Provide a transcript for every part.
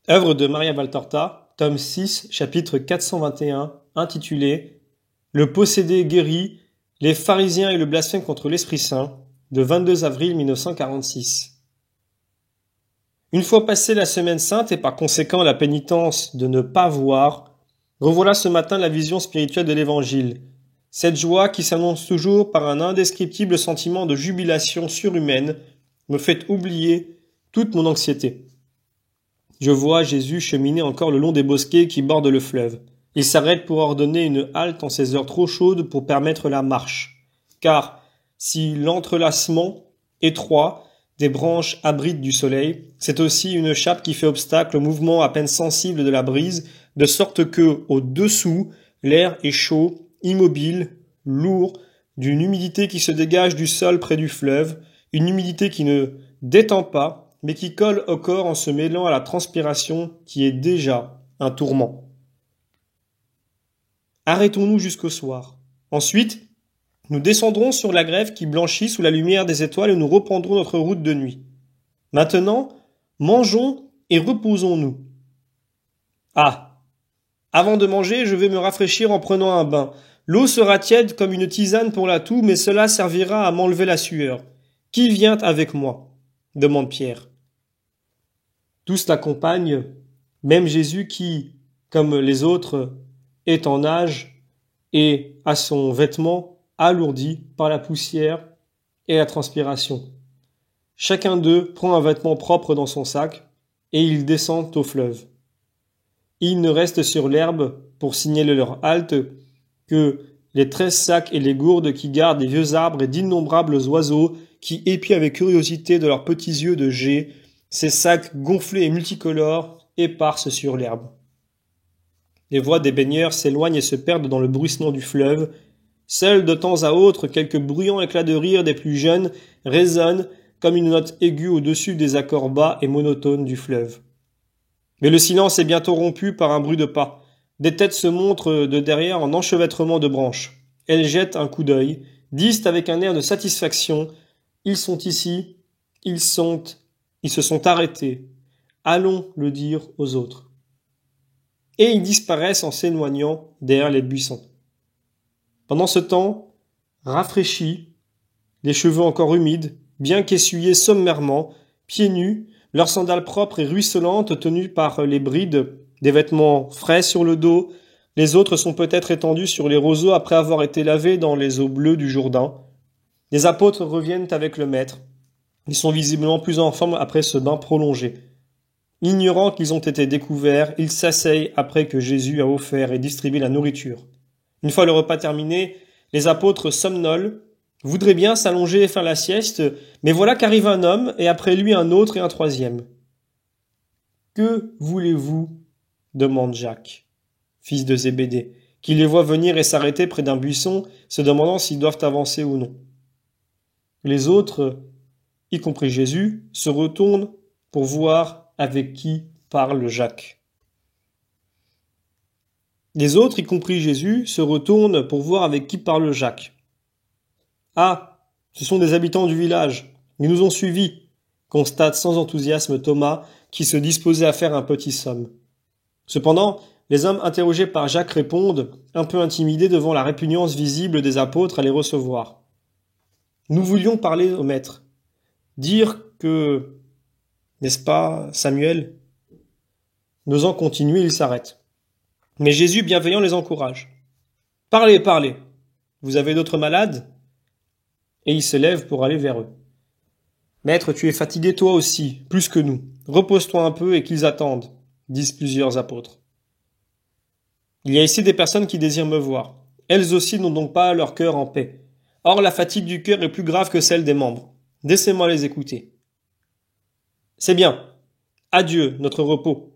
Œuvre de Maria Valtorta, tome 6, chapitre 421, intitulé « Le possédé guéri, les pharisiens et le blasphème contre l'Esprit Saint » de 22 avril 1946. Une fois passée la semaine sainte et par conséquent la pénitence de ne pas voir, revoilà ce matin la vision spirituelle de l'Évangile. Cette joie qui s'annonce toujours par un indescriptible sentiment de jubilation surhumaine me fait oublier toute mon anxiété. Je vois Jésus cheminer encore le long des bosquets qui bordent le fleuve. Il s'arrête pour ordonner une halte en ces heures trop chaudes pour permettre la marche. Car si l'entrelacement étroit des branches abrite du soleil, c'est aussi une chape qui fait obstacle au mouvement à peine sensible de la brise, de sorte que, au-dessous, l'air est chaud, immobile, lourd, d'une humidité qui se dégage du sol près du fleuve, une humidité qui ne détend pas, mais qui colle au corps en se mêlant à la transpiration qui est déjà un tourment. Arrêtons-nous jusqu'au soir. Ensuite, nous descendrons sur la grève qui blanchit sous la lumière des étoiles et nous reprendrons notre route de nuit. Maintenant, mangeons et reposons-nous. Ah! Avant de manger, je vais me rafraîchir en prenant un bain. L'eau sera tiède comme une tisane pour la toux, mais cela servira à m'enlever la sueur. Qui vient avec moi? Demande Pierre. Tous l'accompagnent, même Jésus qui, comme les autres, est en âge et a son vêtement alourdi par la poussière et la transpiration. Chacun d'eux prend un vêtement propre dans son sac et ils descendent au fleuve. Ils ne restent sur l'herbe pour signaler leur halte que les 13 sacs et les gourdes qui gardent les vieux arbres et d'innombrables oiseaux qui épient avec curiosité de leurs petits yeux de jet ces sacs gonflés et multicolores éparses sur l'herbe. Les voix des baigneurs s'éloignent et se perdent dans le bruissement du fleuve. Seuls de temps à autre quelques bruyants éclats de rire des plus jeunes résonnent comme une note aiguë au-dessus des accords bas et monotones du fleuve. Mais le silence est bientôt rompu par un bruit de pas. Des têtes se montrent de derrière en enchevêtrement de branches. Elles jettent un coup d'œil, disent avec un air de satisfaction « Ils sont ici, ils se sont arrêtés. Allons le dire aux autres. » Et ils disparaissent en s'éloignant derrière les buissons. Pendant ce temps, rafraîchis, les cheveux encore humides, bien qu'essuyés sommairement, pieds nus, leurs sandales propres et ruisselantes tenues par les brides, des vêtements frais sur le dos, les autres sont peut-être étendus sur les roseaux après avoir été lavés dans les eaux bleues du Jourdain. Les apôtres reviennent avec le maître. Ils sont visiblement plus en forme après ce bain prolongé. Ignorant qu'ils ont été découverts, ils s'asseyent après que Jésus a offert et distribué la nourriture. Une fois le repas terminé, les apôtres somnolent, voudraient bien s'allonger et faire la sieste, mais voilà qu'arrive un homme, et après lui un autre et un troisième. « Que voulez-vous » demande Jacques, fils de Zébédée, qui les voit venir et s'arrêter près d'un buisson, se demandant s'ils doivent avancer ou non. Les autres, y compris Jésus, se retournent pour voir avec qui parle Jacques. Les autres, y compris Jésus, se retournent pour voir avec qui parle Jacques. « Ah, ce sont des habitants du village. Ils nous ont suivis », constate sans enthousiasme Thomas, qui se disposait à faire un petit somme. Cependant, les hommes interrogés par Jacques répondent, un peu intimidés devant la répugnance visible des apôtres à les recevoir. « Nous voulions parler au maître. Dire que... N'est-ce pas, Samuel ?» N'osant continuer, ils s'arrêtent. Mais Jésus, bienveillant, les encourage. « Parlez, parlez. Vous avez d'autres malades ?» Et il se lève pour aller vers eux. « Maître, tu es fatigué toi aussi, plus que nous. Repose-toi un peu et qu'ils attendent, » disent plusieurs apôtres. Il y a ici des personnes qui désirent me voir. Elles aussi n'ont donc pas leur cœur en paix. Or, la fatigue du cœur est plus grave que celle des membres. Laissez-moi les écouter. « C'est bien. Adieu, notre repos. »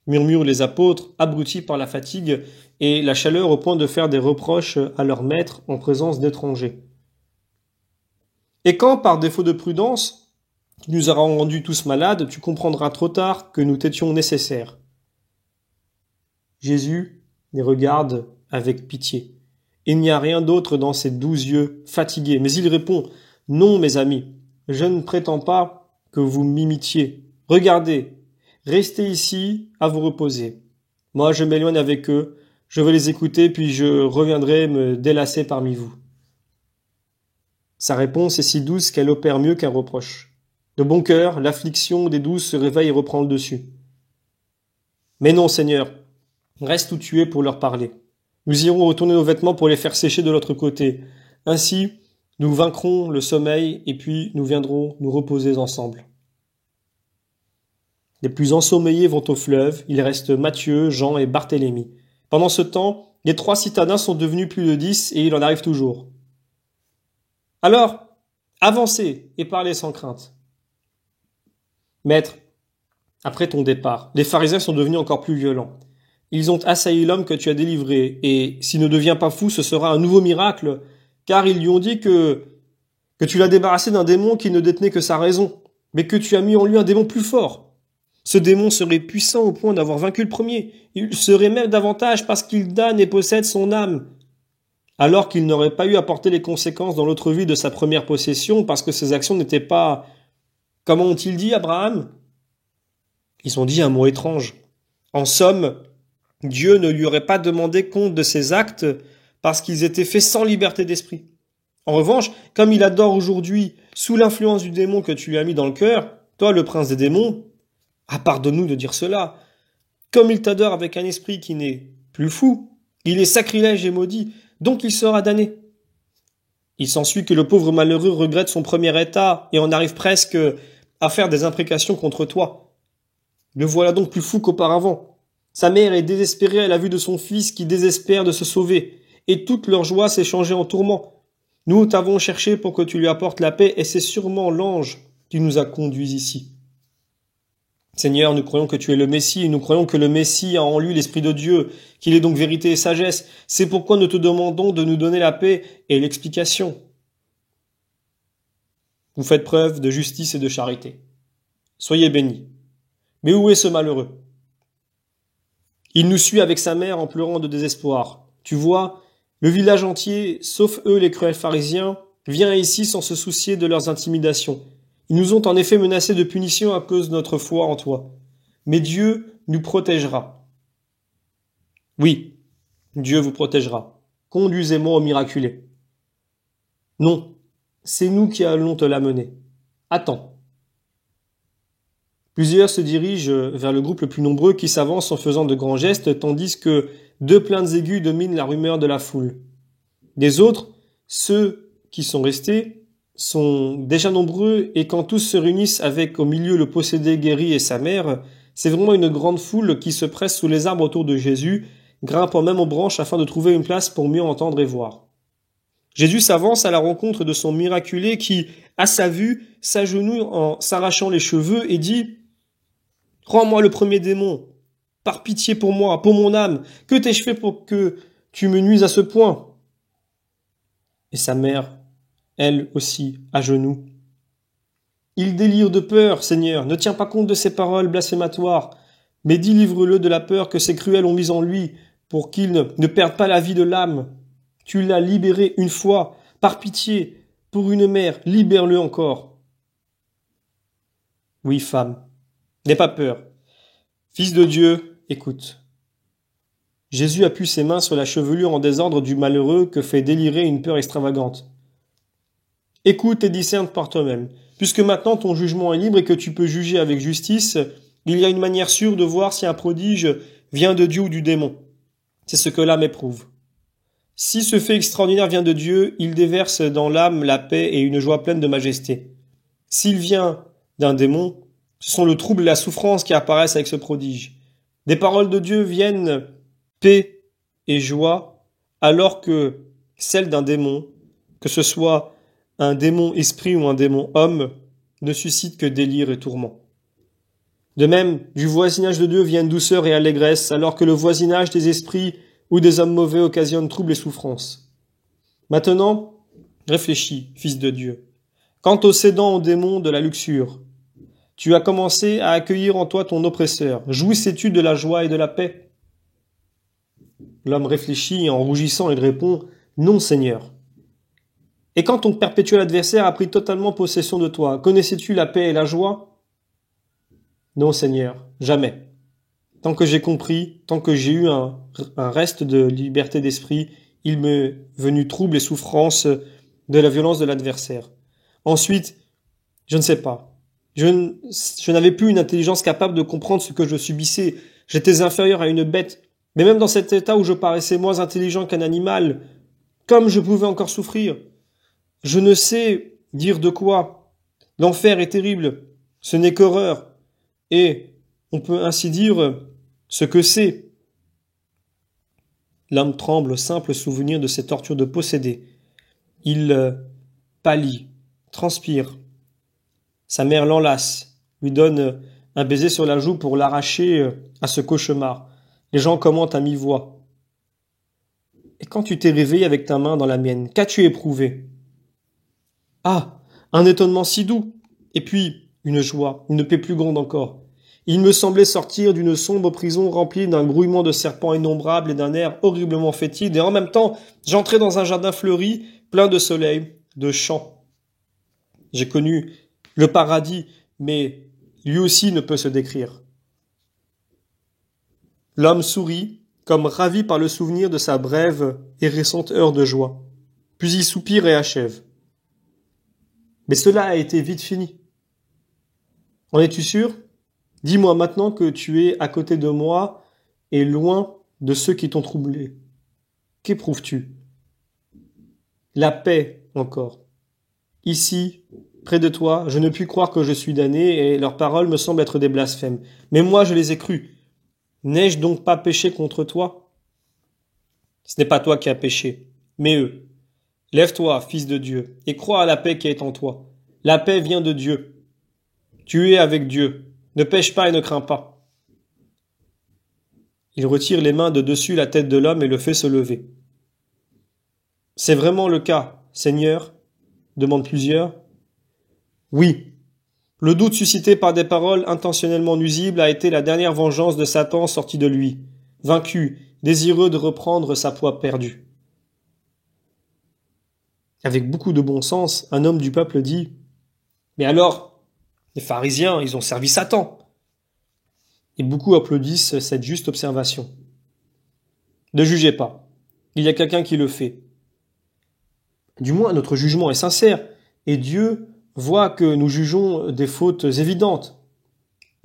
murmurent les apôtres, abrutis par la fatigue et la chaleur au point de faire des reproches à leur maître en présence d'étrangers. Et quand, par défaut de prudence, tu nous auras rendus tous malades, tu comprendras trop tard que nous t'étions nécessaires. Jésus les regarde avec pitié. Il n'y a rien d'autre dans ses 12 yeux fatigués, mais il répond « Non, mes amis, je ne prétends pas que vous m'imitiez. Regardez, restez ici à vous reposer. Moi, je m'éloigne avec eux, je vais les écouter, puis je reviendrai me délasser parmi vous. » Sa réponse est si douce qu'elle opère mieux qu'un reproche. De bon cœur, l'affliction des douces se réveille et reprend le dessus. « Mais non, Seigneur, reste où tu es pour leur parler. Nous irons retourner nos vêtements pour les faire sécher de l'autre côté. Ainsi, nous vaincrons le sommeil et puis nous viendrons nous reposer ensemble. » Les plus ensommeillés vont au fleuve, il reste Matthieu, Jean et Barthélemy. Pendant ce temps, les 3 citadins sont devenus plus de 10 et il en arrive toujours. « Alors, avancez et parlez sans crainte. »« Maître, après ton départ, les pharisiens sont devenus encore plus violents. Ils ont assailli l'homme que tu as délivré, et s'il ne devient pas fou, ce sera un nouveau miracle, car ils lui ont dit que tu l'as débarrassé d'un démon qui ne détenait que sa raison, mais que tu as mis en lui un démon plus fort. Ce démon serait puissant au point d'avoir vaincu le premier. Il serait même davantage parce qu'il damne et possède son âme. Alors qu'il n'aurait pas eu à porter les conséquences dans l'autre vie de sa première possession parce que ses actions n'étaient pas... Comment ont-ils dit, Abraham? Ils ont dit un mot étrange. En somme, Dieu ne lui aurait pas demandé compte de ses actes parce qu'ils étaient faits sans liberté d'esprit. En revanche, comme il adore aujourd'hui, sous l'influence du démon que tu lui as mis dans le cœur, toi, le prince des démons, pardonne-nous de dire cela, comme il t'adore avec un esprit qui n'est plus fou, il est sacrilège et maudit, donc il sera damné. Il s'ensuit que le pauvre malheureux regrette son premier état et en arrive presque à faire des imprécations contre toi. Le voilà donc plus fou qu'auparavant. Sa mère est désespérée à la vue de son fils qui désespère de se sauver, et toute leur joie s'est changée en tourment. Nous t'avons cherché pour que tu lui apportes la paix, et c'est sûrement l'ange qui nous a conduits ici. Seigneur, nous croyons que tu es le Messie, et nous croyons que le Messie a en lui l'Esprit de Dieu, qu'il est donc vérité et sagesse. C'est pourquoi nous te demandons de nous donner la paix et l'explication. Vous faites preuve de justice et de charité. Soyez bénis. Mais où est ce malheureux? Il nous suit avec sa mère en pleurant de désespoir. Tu vois, le village entier, sauf eux les cruels pharisiens, vient ici sans se soucier de leurs intimidations. Ils nous ont en effet menacés de punition à cause de notre foi en toi. Mais Dieu nous protégera. Oui, Dieu vous protégera. Conduisez-moi au miraculé. Non, c'est nous qui allons te l'amener. Attends. Plusieurs se dirigent vers le groupe le plus nombreux qui s'avance en faisant de grands gestes, tandis que 2 plaintes aiguës dominent la rumeur de la foule. Les autres, ceux qui sont restés, sont déjà nombreux, et quand tous se réunissent avec au milieu le possédé guéri et sa mère, c'est vraiment une grande foule qui se presse sous les arbres autour de Jésus, grimpant même aux branches afin de trouver une place pour mieux entendre et voir. Jésus s'avance à la rencontre de son miraculé qui, à sa vue, s'agenouille en s'arrachant les cheveux et dit « Rends-moi le premier démon, par pitié pour moi, pour mon âme, que t'ai-je fait pour que tu me nuises à ce point ?» Et sa mère, elle aussi, à genoux. « Il délire de peur, Seigneur, ne tiens pas compte de ces paroles blasphématoires, mais délivre-le de la peur que ces cruels ont mise en lui, pour qu'il ne perde pas la vie de l'âme. Tu l'as libéré une fois, par pitié, pour une mère, libère-le encore. » Oui, femme, n'aie pas peur. Fils de Dieu, écoute. Jésus appuie ses mains sur la chevelure en désordre du malheureux que fait délirer une peur extravagante. Écoute et discerne par toi-même. Puisque maintenant ton jugement est libre et que tu peux juger avec justice, il y a une manière sûre de voir si un prodige vient de Dieu ou du démon. C'est ce que l'âme éprouve. Si ce fait extraordinaire vient de Dieu, il déverse dans l'âme la paix et une joie pleine de majesté. S'il vient d'un démon, ce sont le trouble et la souffrance qui apparaissent avec ce prodige. Des paroles de Dieu viennent paix et joie, alors que celles d'un démon, que ce soit un démon esprit ou un démon homme, ne suscitent que délire et tourment. De même, du voisinage de Dieu viennent douceur et allégresse, alors que le voisinage des esprits ou des hommes mauvais occasionne trouble et souffrance. Maintenant, réfléchis, fils de Dieu. Quant au cédant au démon de la luxure, tu as commencé à accueillir en toi ton oppresseur. Jouissais-tu de la joie et de la paix? L'homme réfléchit et en rougissant, il répond « Non, Seigneur. » Et quand ton perpétuel adversaire a pris totalement possession de toi, connaissais-tu la paix et la joie? Non, Seigneur, jamais. Tant que j'ai compris, tant que j'ai eu un reste de liberté d'esprit, il m'est venu trouble et souffrance de la violence de l'adversaire. Ensuite, je ne sais pas. Je n'avais plus une intelligence capable de comprendre ce que je subissais. J'étais inférieur à une bête. Mais même dans cet état où je paraissais moins intelligent qu'un animal, comme je pouvais encore souffrir, je ne sais dire de quoi. L'enfer est terrible. Ce n'est qu'horreur. Et, on peut ainsi dire, ce que c'est. L'homme tremble au simple souvenir de ces tortures de possédé. Il pâlit, transpire. Sa mère l'enlace, lui donne un baiser sur la joue pour l'arracher à ce cauchemar. Les gens commentent à mi-voix. Et quand tu t'es réveillé avec ta main dans la mienne, qu'as-tu éprouvé? Ah, un étonnement si doux, et puis une joie, une paix plus grande encore. Il me semblait sortir d'une sombre prison remplie d'un grouillement de serpents innombrables et d'un air horriblement fétide, et en même temps, j'entrais dans un jardin fleuri, plein de soleil, de chants. J'ai connu le paradis, mais lui aussi ne peut se décrire. L'homme sourit, comme ravi par le souvenir de sa brève et récente heure de joie. Puis il soupire et achève. Mais cela a été vite fini. En es-tu sûr? Dis-moi maintenant que tu es à côté de moi et loin de ceux qui t'ont troublé. Qu'éprouves-tu? La paix encore. Ici, près de toi, je ne puis croire que je suis damné et leurs paroles me semblent être des blasphèmes. Mais moi, je les ai crues. N'ai-je donc pas péché contre toi? Ce n'est pas toi qui as péché, mais eux. Lève-toi, fils de Dieu, et crois à la paix qui est en toi. La paix vient de Dieu. Tu es avec Dieu. Ne pêche pas et ne crains pas. Il retire les mains de dessus la tête de l'homme et le fait se lever. C'est vraiment le cas, Seigneur? Demandent plusieurs. Oui. Le doute suscité par des paroles intentionnellement nuisibles a été la dernière vengeance de Satan sorti de lui, vaincu, désireux de reprendre sa proie perdue. Avec beaucoup de bon sens, un homme du peuple dit « Mais alors, les pharisiens, ils ont servi Satan !» Et beaucoup applaudissent cette juste observation. Ne jugez pas. Il y a quelqu'un qui le fait. Du moins, notre jugement est sincère, et Dieu voit que nous jugeons des fautes évidentes.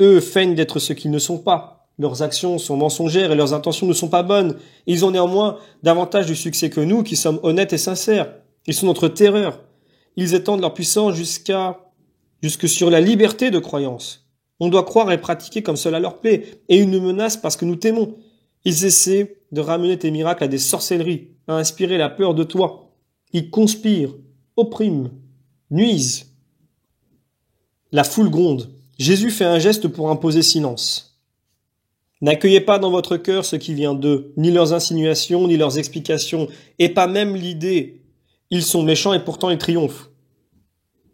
Eux feignent d'être ce qu'ils ne sont pas. Leurs actions sont mensongères et leurs intentions ne sont pas bonnes. Ils ont néanmoins davantage de succès que nous, qui sommes honnêtes et sincères. Ils sont notre terreur. Ils étendent leur puissance jusque sur la liberté de croyance. On doit croire et pratiquer comme cela leur plaît, et ils nous menacent parce que nous t'aimons. Ils essaient de ramener tes miracles à des sorcelleries, à inspirer la peur de toi. Ils conspirent, oppriment, nuisent. La foule gronde. Jésus fait un geste pour imposer silence. N'accueillez pas dans votre cœur ce qui vient d'eux, ni leurs insinuations, ni leurs explications, et pas même l'idée. Ils sont méchants et pourtant ils triomphent.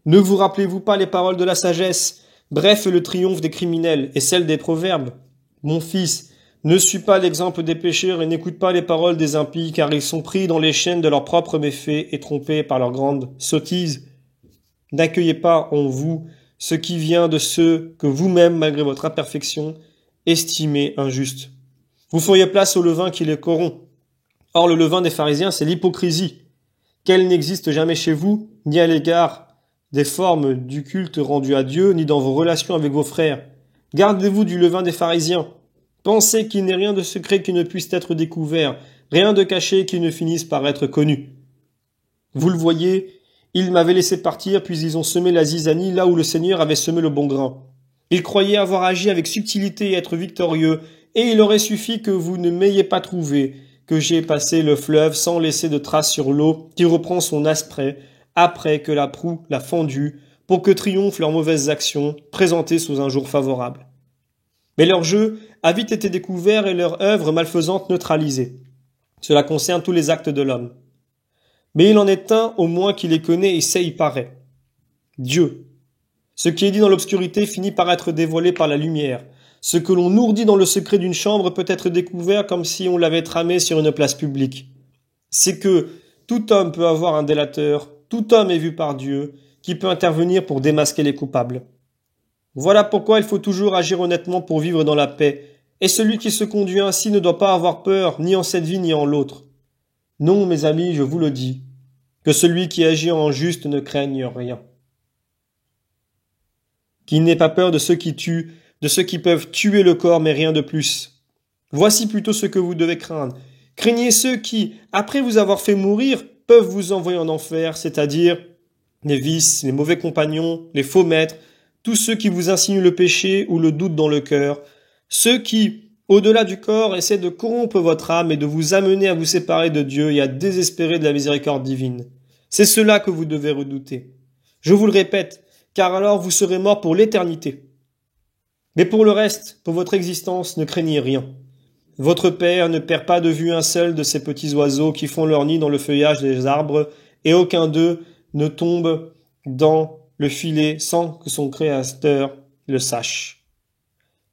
Ne vous rappelez-vous pas les paroles de la sagesse? Bref, le triomphe des criminels et celle des proverbes. Mon fils, ne suis pas l'exemple des pécheurs et n'écoute pas les paroles des impies, car ils sont pris dans les chaînes de leurs propres méfaits et trompés par leurs grandes sottises. N'accueillez pas en vous ce qui vient de ceux que vous-même, malgré votre imperfection, estimez injustes. Vous feriez place au levain qui les corrompt. Or, le levain des pharisiens, c'est l'hypocrisie, qu'elle n'existe jamais chez vous, ni à l'égard des formes du culte rendu à Dieu, ni dans vos relations avec vos frères. Gardez-vous du levain des pharisiens. Pensez qu'il n'est rien de secret qui ne puisse être découvert, rien de caché qui ne finisse par être connu. Vous le voyez, ils m'avaient laissé partir, puis ils ont semé la zizanie là où le Seigneur avait semé le bon grain. Ils croyaient avoir agi avec subtilité et être victorieux, et il aurait suffi que vous ne m'ayez pas trouvé, que j'ai passé le fleuve sans laisser de traces sur l'eau qui reprend son aspect, après que la proue l'a fendu, pour que triomphent leurs mauvaises actions, présentées sous un jour favorable. Mais leur jeu a vite été découvert et leur œuvre malfaisante neutralisée. Cela concerne tous les actes de l'homme. Mais il en est un au moins qui les connaît et sait y paraît. Dieu. Ce qui est dit dans l'obscurité finit par être dévoilé par la lumière. Ce que l'on ourdit dans le secret d'une chambre peut être découvert comme si on l'avait tramé sur une place publique. C'est que tout homme peut avoir un délateur, tout homme est vu par Dieu, qui peut intervenir pour démasquer les coupables. Voilà pourquoi il faut toujours agir honnêtement pour vivre dans la paix, et celui qui se conduit ainsi ne doit pas avoir peur, ni en cette vie ni en l'autre. Non, mes amis, je vous le dis, que celui qui agit en juste ne craigne rien. Qu'il n'ait pas peur de ceux qui tuent, de ceux qui peuvent tuer le corps, mais rien de plus. Voici plutôt ce que vous devez craindre. Craignez ceux qui, après vous avoir fait mourir, peuvent vous envoyer en enfer, c'est-à-dire les vices, les mauvais compagnons, les faux maîtres, tous ceux qui vous insinuent le péché ou le doute dans le cœur, ceux qui, au-delà du corps, essaient de corrompre votre âme et de vous amener à vous séparer de Dieu et à désespérer de la miséricorde divine. C'est cela que vous devez redouter. Je vous le répète, car alors vous serez morts pour l'éternité. Mais pour le reste, pour votre existence, ne craignez rien. Votre Père ne perd pas de vue un seul de ces petits oiseaux qui font leur nid dans le feuillage des arbres, et aucun d'eux ne tombe dans le filet sans que son Créateur le sache.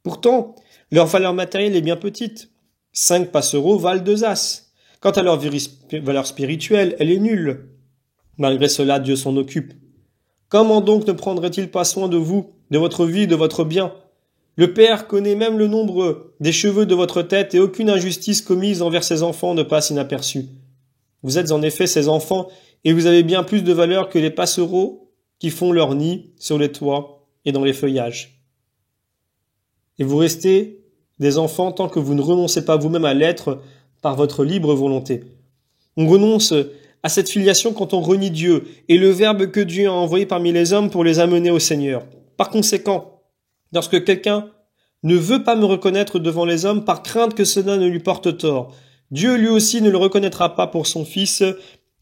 Pourtant, leur valeur matérielle est bien petite. 5 passereaux valent 2 as. Quant à leur valeur spirituelle, elle est nulle. Malgré cela, Dieu s'en occupe. Comment donc ne prendrait-il pas soin de vous, de votre vie, de votre bien? Le Père connaît même le nombre des cheveux de votre tête et aucune injustice commise envers ses enfants ne passe inaperçue. Vous êtes en effet ses enfants et vous avez bien plus de valeur que les passereaux qui font leur nid sur les toits et dans les feuillages. Et vous restez des enfants tant que vous ne renoncez pas vous-même à l'être par votre libre volonté. On renonce à cette filiation quand on renie Dieu et le Verbe que Dieu a envoyé parmi les hommes pour les amener au Seigneur. Par conséquent, lorsque quelqu'un ne veut pas me reconnaître devant les hommes par crainte que cela ne lui porte tort, Dieu lui aussi ne le reconnaîtra pas pour son Fils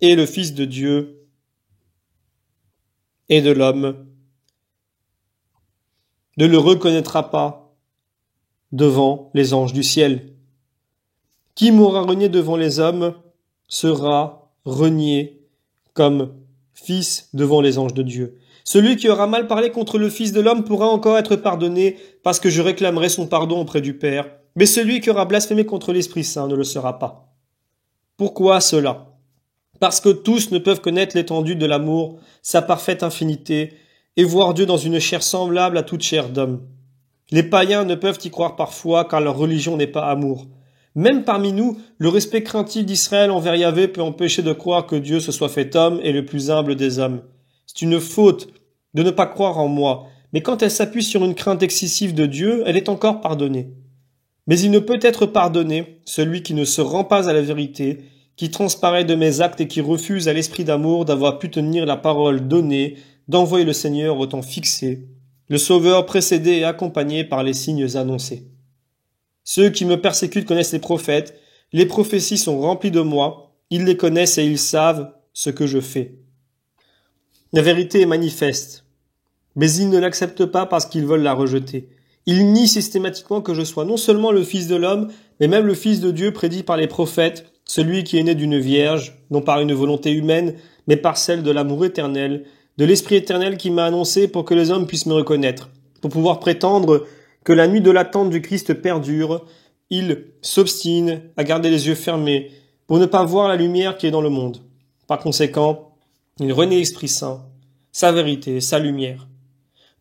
et le Fils de Dieu et de l'homme ne le reconnaîtra pas devant les anges du ciel. Qui m'aura renié devant les hommes sera renié comme fils devant les anges de Dieu. Celui qui aura mal parlé contre le Fils de l'homme pourra encore être pardonné parce que je réclamerai son pardon auprès du Père, mais celui qui aura blasphémé contre l'Esprit Saint ne le sera pas. Pourquoi cela? Parce que tous ne peuvent connaître l'étendue de l'amour, sa parfaite infinité, et voir Dieu dans une chair semblable à toute chair d'homme. Les païens ne peuvent y croire parfois car leur religion n'est pas amour. Même parmi nous, le respect craintif d'Israël envers Yahvé peut empêcher de croire que Dieu se soit fait homme et le plus humble des hommes. C'est une faute de ne pas croire en moi, mais quand elle s'appuie sur une crainte excessive de Dieu, elle est encore pardonnée. Mais il ne peut être pardonné celui qui ne se rend pas à la vérité, qui transparaît de mes actes et qui refuse à l'esprit d'amour d'avoir pu tenir la parole donnée, d'envoyer le Seigneur au temps fixé, le Sauveur précédé et accompagné par les signes annoncés. Ceux qui me persécutent connaissent les prophéties sont remplies de moi, ils les connaissent et ils savent ce que je fais. La vérité est manifeste, mais ils ne l'acceptent pas parce qu'ils veulent la rejeter. Ils nient systématiquement que je sois non seulement le Fils de l'homme, mais même le Fils de Dieu prédit par les prophètes, celui qui est né d'une vierge, non par une volonté humaine, mais par celle de l'amour éternel, de l'Esprit éternel qui m'a annoncé pour que les hommes puissent me reconnaître. Pour pouvoir prétendre que la nuit de l'attente du Christ perdure, il s'obstine à garder les yeux fermés pour ne pas voir la lumière qui est dans le monde. Par conséquent, il renie l'Esprit Saint, sa vérité, sa lumière.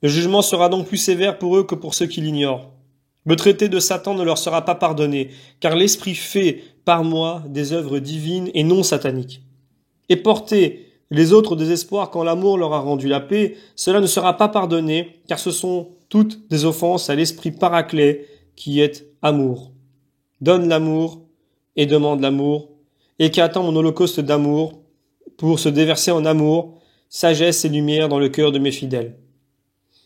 Le jugement sera donc plus sévère pour eux que pour ceux qui l'ignorent. Le traité de Satan ne leur sera pas pardonné, car l'Esprit fait par moi des œuvres divines et non sataniques. Et porter les autres au désespoir quand l'amour leur a rendu la paix, cela ne sera pas pardonné, car ce sont toutes des offenses à l'Esprit paraclet qui est amour. Donne l'amour et demande l'amour, et qui attend mon holocauste d'amour pour se déverser en amour, sagesse et lumière dans le cœur de mes fidèles.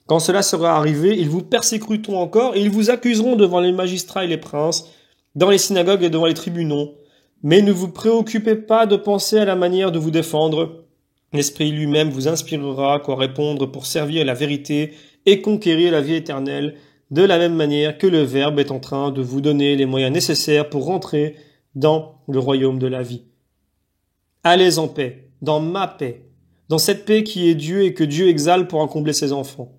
Quand cela sera arrivé, ils vous persécuteront encore et ils vous accuseront devant les magistrats et les princes, dans les synagogues et devant les tribunaux. Mais ne vous préoccupez pas de penser à la manière de vous défendre. L'Esprit lui-même vous inspirera quoi répondre pour servir la vérité et conquérir la vie éternelle, de la même manière que le Verbe est en train de vous donner les moyens nécessaires pour rentrer dans le royaume de la vie. Allez en paix, dans ma paix, dans cette paix qui est Dieu et que Dieu exalte pour en combler ses enfants.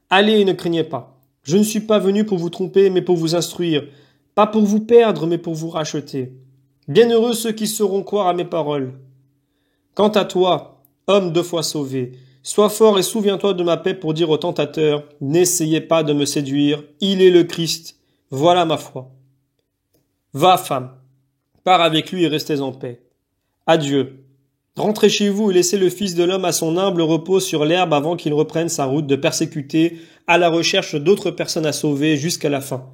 Allez et ne craignez pas. Je ne suis pas venu pour vous tromper, mais pour vous instruire, pas pour vous perdre, mais pour vous racheter. Bienheureux ceux qui sauront croire à mes paroles. Quant à toi, homme 2 fois sauvé, Sois fort et souviens-toi de ma paix pour dire au tentateur, n'essayez pas de me séduire, il est le Christ, voilà ma foi. Va, femme, pars avec lui et restez en paix. Adieu. Rentrez chez vous et laissez le Fils de l'homme à son humble repos sur l'herbe avant qu'il reprenne sa route de persécuté à la recherche d'autres personnes à sauver jusqu'à la fin.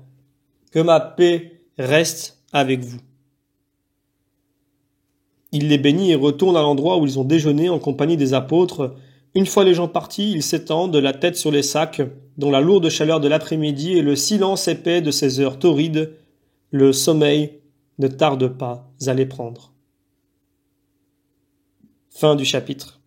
Que ma paix reste avec vous. Il les bénit et retourne à l'endroit où ils ont déjeuné en compagnie des apôtres. Une fois les gens partis, ils s'étendent, la tête sur les sacs, dans la lourde chaleur de l'après-midi et le silence épais de ces heures torrides. Le sommeil ne tarde pas à les prendre. Fin du chapitre.